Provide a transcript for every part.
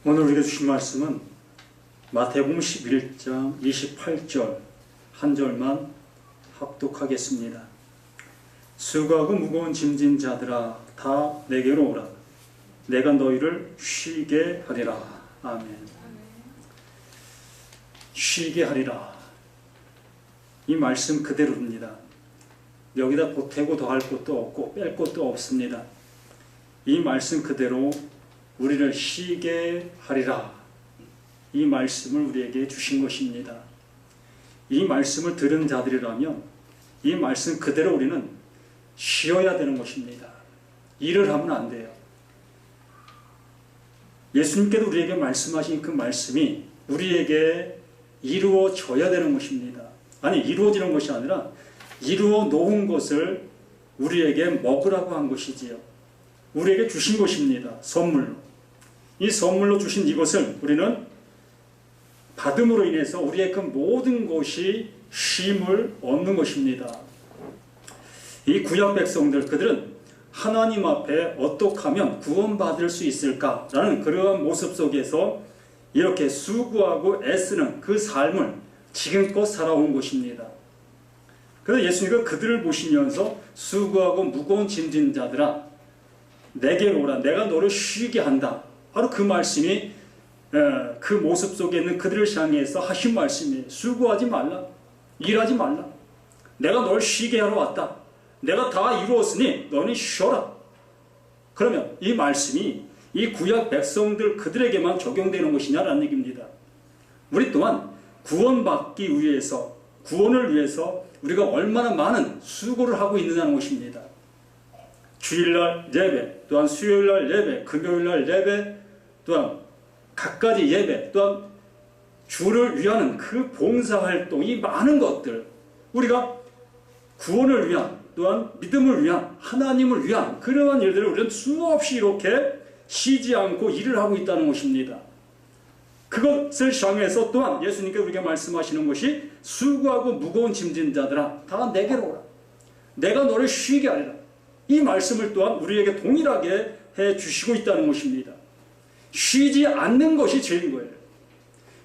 오늘 우리가 주신 말씀은 마태복음 11장 28절 한 절만 합독하겠습니다. 수고하고 무거운 짐진 자들아 다 내게로 오라. 내가 너희를 쉬게 하리라. 아멘. 쉬게 하리라. 이 말씀 그대로입니다. 여기다 보태고 더할 것도 없고 뺄 것도 없습니다. 이 말씀 그대로 우리를 쉬게 하리라. 이 말씀을 우리에게 주신 것입니다. 이 말씀을 들은 자들이라면 이 말씀 그대로 우리는 쉬어야 되는 것입니다. 일을 하면 안 돼요. 예수님께도 우리에게 말씀하신 그 말씀이 우리에게 이루어져야 되는 것입니다. 아니, 이루어지는 것이 아니라 이루어 놓은 것을 우리에게 먹으라고 한 것이지요. 우리에게 주신 것입니다. 선물로. 이 선물로 주신 이것을 우리는 받음으로 인해서 우리의 그 모든 것이 쉼을 얻는 것입니다. 이 구약 백성들, 그들은 하나님 앞에 어떻게 하면 구원받을 수 있을까라는 그러한 모습 속에서 이렇게 수고하고 애쓰는 그 삶을 지금껏 살아온 것입니다. 그래서 예수님은 그들을 보시면서 수고하고 무거운 짐진 자들아 내게로 오라. 내가 너를 쉬게 한다. 바로 그 말씀이 그 모습 속에 있는 그들을 향해서 하신 말씀이에요. 수고하지 말라. 일하지 말라. 내가 널 쉬게 하러 왔다. 내가 다 이루었으니 너는 쉬어라. 그러면 이 말씀이 이 구약 백성들 그들에게만 적용되는 것이냐라는 얘기입니다. 우리 또한 구원받기 위해서, 구원을 위해서 우리가 얼마나 많은 수고를 하고 있느냐는 것입니다. 주일날 예배, 또한 수요일날 예배, 금요일날 예배, 또한 각가지 예배, 또한 주를 위하는 그 봉사활동, 이 많은 것들, 우리가 구원을 위한, 또한 믿음을 위한, 하나님을 위한 그러한 일들을 우리는 수없이 이렇게 쉬지 않고 일을 하고 있다는 것입니다. 그것을 향해서 또한 예수님께 우리에게 말씀하시는 것이 수고하고 무거운 짐진 자들아 다 내게로 오라. 내가 너를 쉬게 하리라. 이 말씀을 또한 우리에게 동일하게 해주시고 있다는 것입니다. 쉬지 않는 것이 죄인 거예요.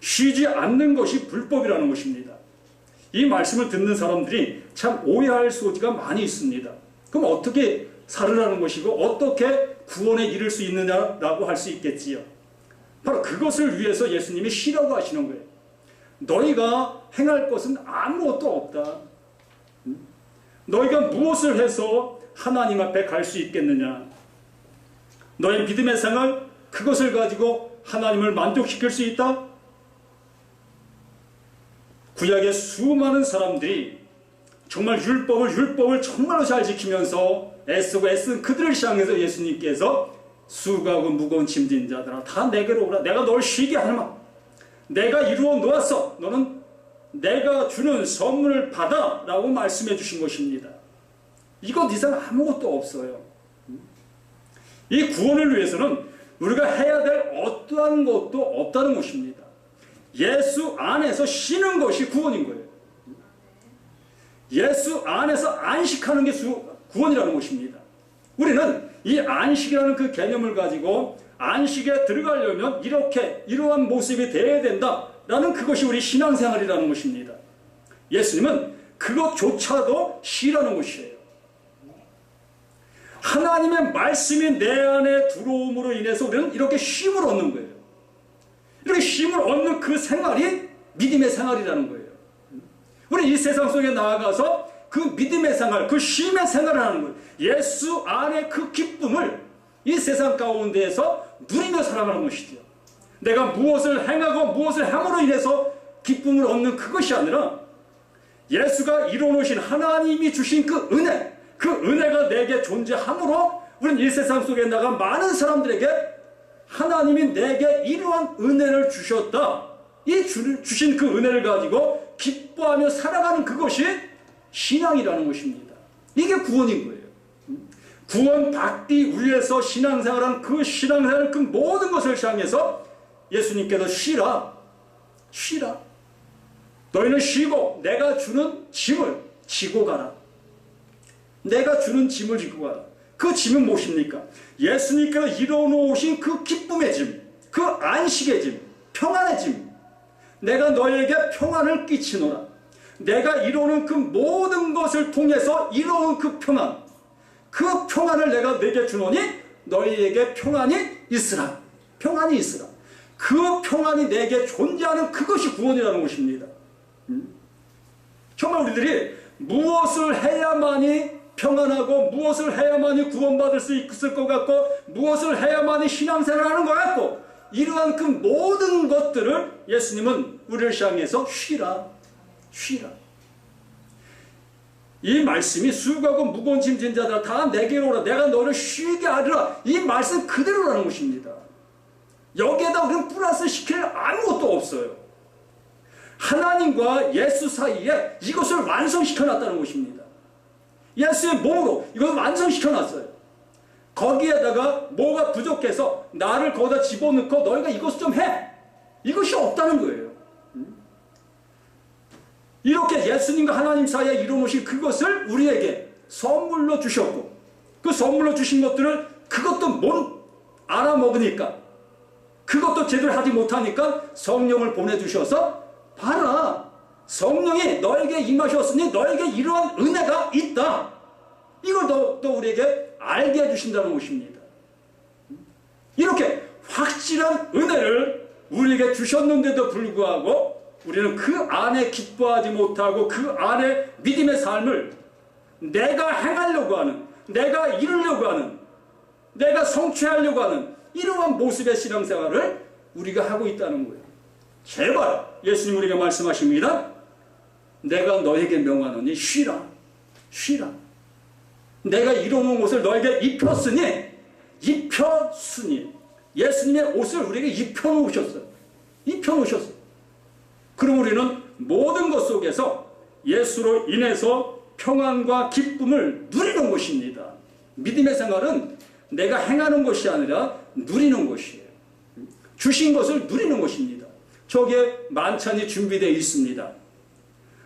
쉬지 않는 것이 불법이라는 것입니다. 이 말씀을 듣는 사람들이 참 오해할 소지가 많이 있습니다. 그럼 어떻게 살으라는 것이고 어떻게 구원에 이를 수 있느냐라고 할 수 있겠지요. 바로 그것을 위해서 예수님이 쉬라고 하시는 거예요. 너희가 행할 것은 아무것도 없다. 너희가 무엇을 해서 하나님 앞에 갈 수 있겠느냐. 너의 믿음의 생활, 그것을 가지고 하나님을 만족시킬 수 있다? 구약의 수많은 사람들이 정말 율법을 정말로 잘 지키면서 애쓰고 애쓴 그들을 향해서 예수님께서 수고하고 무거운 짐진 자들아 다 내게로 오라. 내가 널 쉬게 하마. 내가 이루어 놓았어. 너는 내가 주는 선물을 받아 라고 말씀해 주신 것입니다. 이것 이상 아무것도 없어요. 이 구원을 위해서는 우리가 해야 될 어떠한 것도 없다는 것입니다. 예수 안에서 쉬는 것이 구원인 거예요. 예수 안에서 안식하는 게 구원이라는 것입니다. 우리는 이 안식이라는 그 개념을 가지고 안식에 들어가려면 이러한 모습이 되어야 된다라는 그것이 우리 신앙생활이라는 것입니다. 예수님은 그것조차도 쉬라는 것이에요. 하나님의 말씀이 내 안에 들어옴으로 인해서 우리는 이렇게 쉼을 얻는 거예요. 이렇게 쉼을 얻는 그 생활이 믿음의 생활이라는 거예요. 우리 이 세상 속에 나아가서 그 믿음의 생활, 그 쉼의 생활을 하는 거예요. 예수 안에 그 기쁨을 이 세상 가운데에서 누리며 살아가는 것이죠. 내가 무엇을 행하고 무엇을 함으로 인해서 기쁨을 얻는 그것이 아니라 예수가 이루어놓으신 하나님이 주신 그 은혜, 그 은혜가 내게 존재함으로 우리는 이 세상 속에 나가 많은 사람들에게 하나님이 내게 이러한 은혜를 주셨다. 이 주신 그 은혜를 가지고 기뻐하며 살아가는 그것이 신앙이라는 것입니다. 이게 구원인 거예요. 구원받기 위해서 신앙생활한 그 신앙생활 그 모든 것을 향해서 예수님께서 쉬라. 너희는 쉬고 내가 주는 짐을 지고 가라. 내가 주는 짐을 지고 가라. 그 짐은 무엇입니까? 예수님께서 이뤄놓으신 그 기쁨의 짐, 그 안식의 짐, 평안의 짐, 내가 너에게 평안을 끼치노라. 내가 이루는 그 모든 것을 통해서 이루는 그 평안을 내가 내게 주노니 너희에게 평안이 있으라. 평안이 있으라. 그 평안이 내게 존재하는 그것이 구원이라는 것입니다. 정말 우리들이 무엇을 해야만이 평안하고 무엇을 해야만이 구원받을 수 있을 것 같고 무엇을 해야만이 신앙생활을 하는 것 같고 이러한 그 모든 것들을 예수님은 우리를 향해서 쉬라. 이 말씀이 수고하고 무거운 짐진 자들아 다 내게로 오라. 내가 너를 쉬게 하리라. 이 말씀 그대로라는 것입니다. 여기에다 우리는 플러스 시킬 아무것도 없어요. 하나님과 예수 사이에 이것을 완성시켜놨다는 것입니다. 예수의 몸으로 이것을 완성시켜놨어요. 거기에다가 뭐가 부족해서 나를 거기다 집어넣고 너희가 이것 좀 해. 이것이 없다는 거예요. 이렇게 예수님과 하나님 사이에 이루어놓으신 그것을 우리에게 선물로 주셨고 그 선물로 주신 것들을 그것도 못 알아먹으니까 그것도 제대로 하지 못하니까 성령을 보내주셔서 봐라. 성령이 너에게 임하셨으니 너에게 이러한 은혜가 있다. 이걸 또 우리에게 알게 해주신다는 것입니다. 이렇게 확실한 은혜를 우리에게 주셨는데도 불구하고 우리는 그 안에 기뻐하지 못하고 그 안에 믿음의 삶을 내가 행하려고 하는, 내가 이루려고 하는, 내가 성취하려고 하는 이러한 모습의 신앙생활을 우리가 하고 있다는 거예요. 제발 예수님 우리에게 말씀하십니다. 내가 너에게 명하노니 쉬라. 내가 이루는 옷을 너에게 입혔으니 예수님의 옷을 우리에게 입혀놓으셨어요. 그럼 우리는 모든 것 속에서 예수로 인해서 평안과 기쁨을 누리는 것입니다. 믿음의 생활은 내가 행하는 것이 아니라 누리는 것이에요. 주신 것을 누리는 것입니다. 저기에 만찬이 준비되어 있습니다.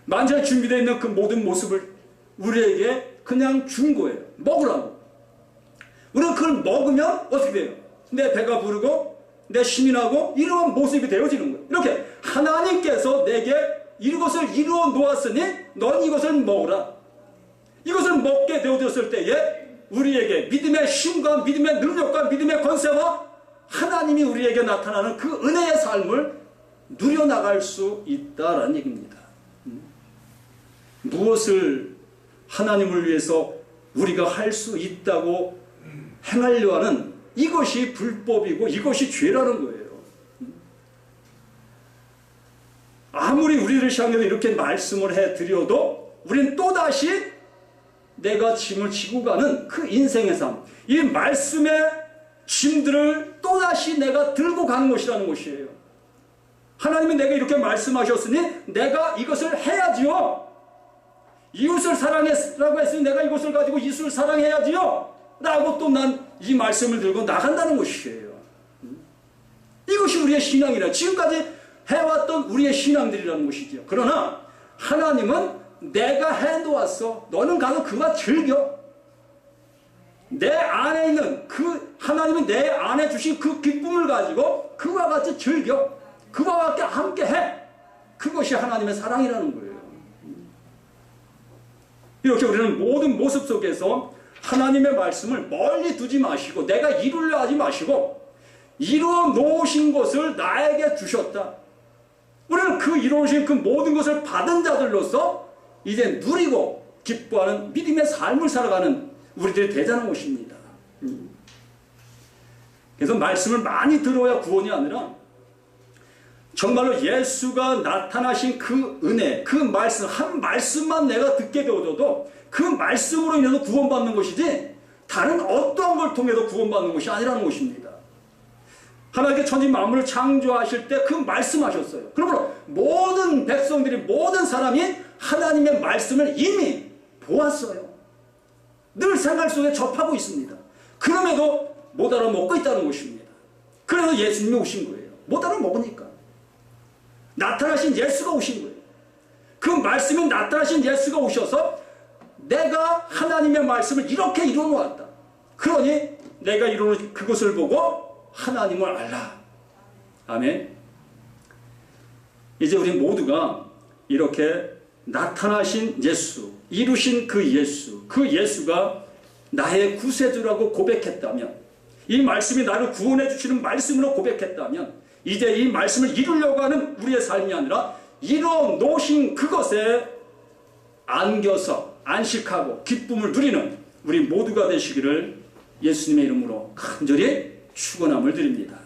만찬이 준비되어 있는 그 모든 모습을 우리에게 그냥 준 거예요. 먹으라고. 우리는 그걸 먹으면 어떻게 돼요? 내 배가 부르고 내 힘이 나고 이러한 모습이 되어지는 거예요. 이렇게 하나님께서 내게 이것을 이루어 놓았으니 넌 이것을 먹으라. 이것을 먹게 되어졌을 때에 우리에게 믿음의 힘과 믿음의 능력과 믿음의 권세와 하나님이 우리에게 나타나는 그 은혜의 삶을 누려나갈 수 있다라는 얘기입니다. 무엇을 하나님을 위해서 우리가 할 수 있다고 행하려 하는 이것이 불법이고 이것이 죄라는 거예요. 아무리 우리를 향해서 이렇게 말씀을 해드려도 우리는 또다시 내가 짐을 지고 가는 그 인생의 삶, 이 말씀의 짐들을 또다시 내가 들고 가는 것이라는 것이에요. 하나님은 내가 이렇게 말씀하셨으니 내가 이것을 해야지요. 이웃을 사랑해라고 했으니 내가 이것을 가지고 이웃을 사랑해야지요. 라고 또 난 이 말씀을 들고 나간다는 것이에요. 이것이 우리의 신앙이라 지금까지 해왔던 우리의 신앙들이라는 것이죠. 그러나 하나님은 내가 해놓았어. 너는 가서 그와 즐겨. 내 안에 있는 그 하나님은 내 안에 주신 그 기쁨을 가지고 그와 같이 즐겨. 그와 함께 해. 그것이 하나님의 사랑이라는 거예요. 이렇게 우리는 모든 모습 속에서 하나님의 말씀을 멀리 두지 마시고 내가 이루려 하지 마시고 이루어 놓으신 것을 나에게 주셨다. 우리는 그 이루어진 그 모든 것을 받은 자들로서 이제 누리고 기뻐하는 믿음의 삶을 살아가는 우리들이 되자는 것입니다. 그래서 말씀을 많이 들어야 구원이 아니라 정말로 예수가 나타나신 그 은혜, 그 말씀, 한 말씀만 내가 듣게 되어도 그 말씀으로 인해서 구원받는 것이지 다른 어떠한 걸 통해서 구원받는 것이 아니라는 것입니다. 하나님께 천지 만물을 창조하실 때 그 말씀하셨어요. 그러므로 모든 백성들이 모든 사람이 하나님의 말씀을 이미 보았어요. 늘 생활 속에 접하고 있습니다. 그럼에도 못 알아먹고 있다는 것입니다. 그래서 예수님이 오신 거예요. 못 알아먹으니까. 나타나신 예수가 오신 거예요. 그 말씀이 나타나신 예수가 오셔서 내가 하나님의 말씀을 이렇게 이루어 놓았다. 그러니 내가 이루는 그것을 보고 하나님을 알라. 아멘. 이제 우리 모두가 이렇게 나타나신 예수, 이루신 그 예수가 나의 구세주라고 고백했다면, 이 말씀이 나를 구원해 주시는 말씀으로 고백했다면, 이제 이 말씀을 이루려고 하는 우리의 삶이 아니라 이루어 놓으신 그것에 안겨서 안식하고 기쁨을 누리는 우리 모두가 되시기를 예수님의 이름으로 간절히 축원함을 드립니다.